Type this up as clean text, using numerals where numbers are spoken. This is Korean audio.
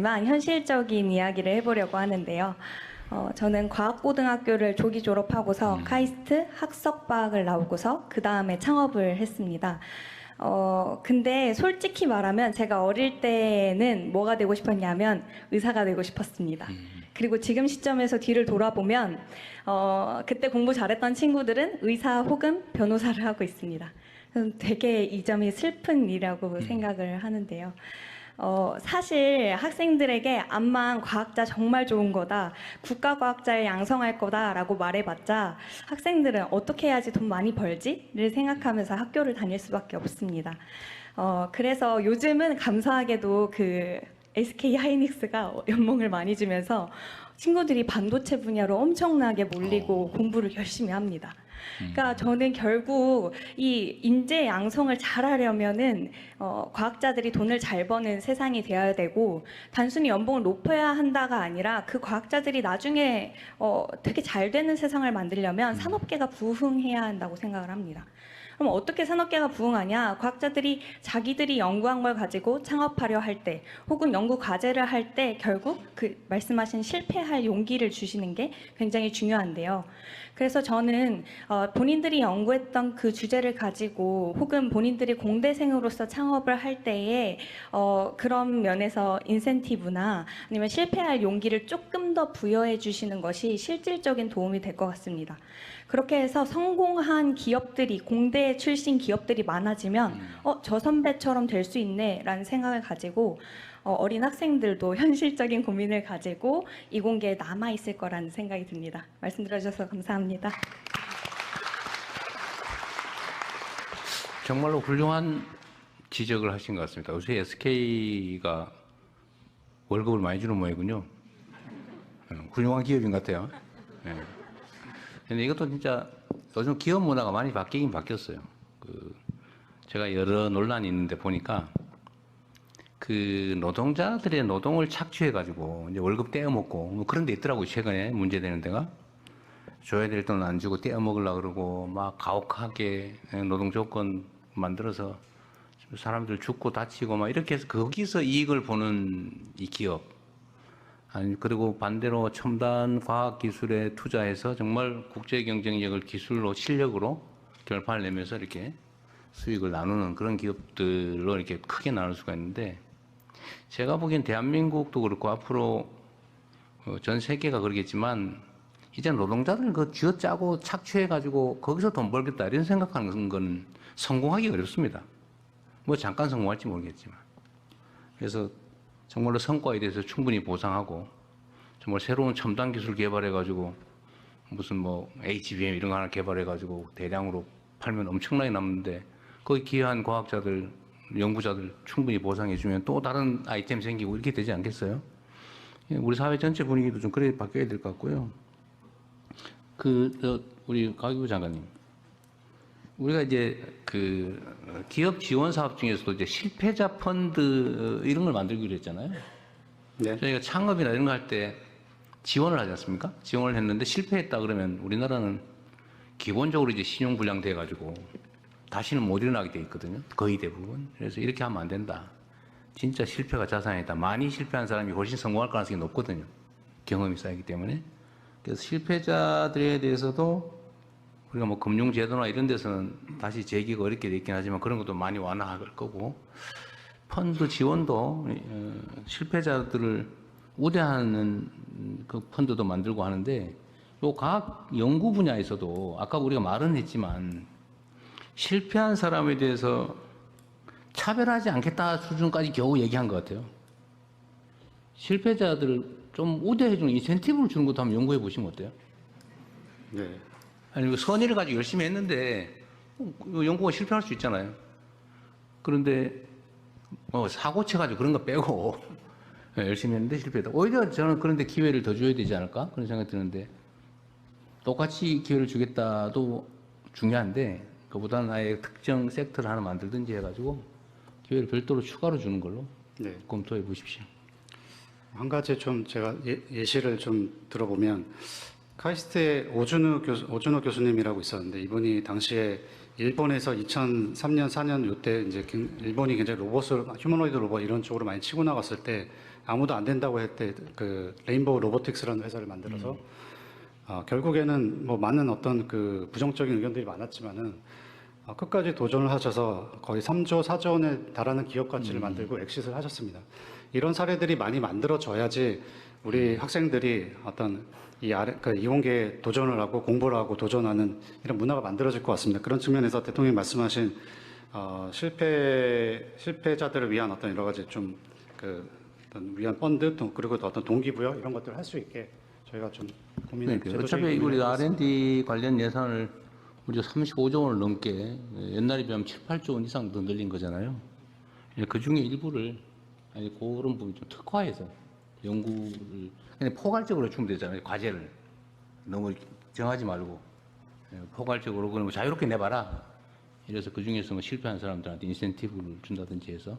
현실적인 이야기를 해보려고 하는데요. 저는 과학고등학교를 조기 졸업하고서 카이스트 학석과학을 나오고서 그 다음에 창업을 했습니다. 근데 솔직히 말하면 제가 어릴 때는 뭐가 되고 싶었냐면 의사가 되고 싶었습니다. 그리고 지금 시점에서 뒤를 돌아보면 그때 공부 잘했던 친구들은 의사 혹은 변호사를 하고 있습니다. 되게 이 점이 슬픈 일이라고 생각을 하는데요. 사실 학생들에게 암만 과학자 정말 좋은 거다, 국가과학자를 양성할 거다라고 말해봤자 학생들은 어떻게 해야지 돈 많이 벌지를 생각하면서 학교를 다닐 수밖에 없습니다. 그래서 요즘은 감사하게도 그 SK 하이닉스가 연봉을 많이 주면서 친구들이 반도체 분야로 엄청나게 몰리고 공부를 열심히 합니다. 그러니까 저는 결국 이 인재 양성을 잘하려면은 과학자들이 돈을 잘 버는 세상이 되어야 되고, 단순히 연봉을 높여야 한다가 아니라 그 과학자들이 나중에 되게 잘 되는 세상을 만들려면 산업계가 부흥해야 한다고 생각을 합니다. 그럼 어떻게 산업계가 부흥하냐? 과학자들이 자기들이 연구한 걸 가지고 창업하려 할 때, 혹은 연구 과제를 할 때 결국 그 말씀하신 실패할 용기를 주시는 게 굉장히 중요한데요. 그래서 저는 본인들이 연구했던 그 주제를 가지고 혹은 본인들이 공대생으로서 창업을 할 때에 그런 면에서 인센티브나 아니면 실패할 용기를 조금 더 부여해 주시는 것이 실질적인 도움이 될 것 같습니다. 그렇게 해서 성공한 기업들이, 공대 출신 기업들이 많아지면 저 선배처럼 될 수 있네 라는 생각을 가지고 어린 학생들도 현실적인 고민을 가지고 이공계에 남아있을 거라는 생각이 듭니다. 말씀 들어주셔서 감사합니다. 정말로 훌륭한 지적을 하신 것 같습니다. 요새 SK가 월급을 많이 주는 모양이군요. 훌륭한 기업인 것 같아요. 근데 이것도 진짜 요즘 기업 문화가 많이 바뀌긴 바뀌었어요. 제가 여러 논란이 있는데 보니까 그 노동자들의 노동을 착취해가지고 이제 월급 떼어먹고 뭐 그런 데 있더라고요. 최근에 문제되는 데가. 줘야 될 돈 안 주고 떼어먹으려고 그러고 막 가혹하게 노동 조건 만들어서 사람들 죽고 다치고 막 이렇게 해서 거기서 이익을 보는 이 기업. 아니, 그리고 반대로 첨단 과학 기술에 투자해서 정말 국제 경쟁력을 기술로 실력으로 결판을 내면서 이렇게 수익을 나누는 그런 기업들로 이렇게 크게 나눌 수가 있는데, 제가 보기엔 대한민국도 그렇고 앞으로 전 세계가 그러겠지만 이제 노동자들 그 쥐어짜고 착취해가지고 거기서 돈 벌겠다 이런 생각하는 건 성공하기 어렵습니다. 뭐 잠깐 성공할지 모르겠지만. 그래서 정말로 성과에 대해서 충분히 보상하고 정말 새로운 첨단 기술 개발해가지고 무슨 뭐 HBM 이런 거 하나 개발해가지고 대량으로 팔면 엄청나게 남는데 거기 기여한 과학자들, 연구자들 충분히 보상해주면 또 다른 아이템 생기고 이렇게 되지 않겠어요? 우리 사회 전체 분위기도 좀 그래 바뀌어야 될 것 같고요. 우리 가기부 장관님. 우리가 이제 그 기업 지원 사업 중에서도 이제 실패자 펀드 이런 걸 만들기로 했잖아요. 네. 저희가 창업이나 이런 거 할 때 지원을 하지 않습니까? 지원을 했는데 실패했다 그러면 우리나라는 기본적으로 이제 신용불량 돼가지고 다시는 못 일어나게 돼 있거든요. 거의 대부분. 그래서 이렇게 하면 안 된다. 진짜 실패가 자산이다. 많이 실패한 사람이 훨씬 성공할 가능성이 높거든요. 경험이 쌓이기 때문에. 그래서 실패자들에 대해서도 우리가 뭐 금융제도나 이런 데서는 다시 재기가 어렵게 돼 있긴 하지만 그런 것도 많이 완화할 거고, 펀드 지원도 실패자들을 우대하는 그 펀드도 만들고 하는데, 요 과학 연구 분야에서도 아까 우리가 말은 했지만 실패한 사람에 대해서 차별하지 않겠다 수준까지 겨우 얘기한 것 같아요. 실패자들을 좀 우대해주는 인센티브를 주는 것도 한번 연구해 보시면 어때요? 네. 아니, 선의를 가지고 열심히 했는데 연구가 실패할 수 있잖아요. 그런데 사고 쳐가지고 그런 거 빼고 열심히 했는데 실패했다. 오히려 저는 그런데 기회를 더 줘야 되지 않을까? 그런 생각이 드는데, 똑같이 기회를 주겠다도 중요한데 그보다는 아예 특정 섹터를 하나 만들든지 해가지고 기회를 별도로 추가로 주는 걸로 네. 검토해 보십시오. 한 가지 좀 제가 예시를 좀 들어보면, 카이스트에 오준호 교수님이라고 있었는데, 이분이 당시에 일본에서 2003년, 4년 요때 이제 일본이 굉장히 휴머노이드 로봇 이런 쪽으로 많이 치고 나갔을 때 아무도 안 된다고 했대 그 레인보우 로보틱스라는 회사를 만들어서 결국에는 뭐 많은 어떤 그 부정적인 의견들이 많았지만은 끝까지 도전을 하셔서 거의 3조, 4조 원에 달하는 기업 가치를 만들고 엑시트를 하셨습니다. 이런 사례들이 많이 만들어져야지 우리 학생들이 어떤 그 이공계에 도전을 하고 공부를 하고 도전하는 이런 문화가 만들어질 것 같습니다. 그런 측면에서 대통령이 말씀하신 실패자들을 위한 어떤 여러 가지 좀 어떤 위안 펀드 그리고 또 어떤 동기부여 이런 것들을 할 수 있게 저희가 좀 고민을 그러니까 어차피 우리 R&D 관련 예산을 우리가 35조 원을 넘게 옛날에 비하면 7, 8조 원 이상 더 늘린 거잖아요. 그 중에 일부를 아니 그런 부분 좀 특화해서 연구를 그냥 포괄적으로 주면 되잖아요. 과제를 너무 정하지 말고 포괄적으로 그럼 자유롭게 내봐라. 이래서 그 중에서 뭐 실패한 사람들한테 인센티브를 준다든지 해서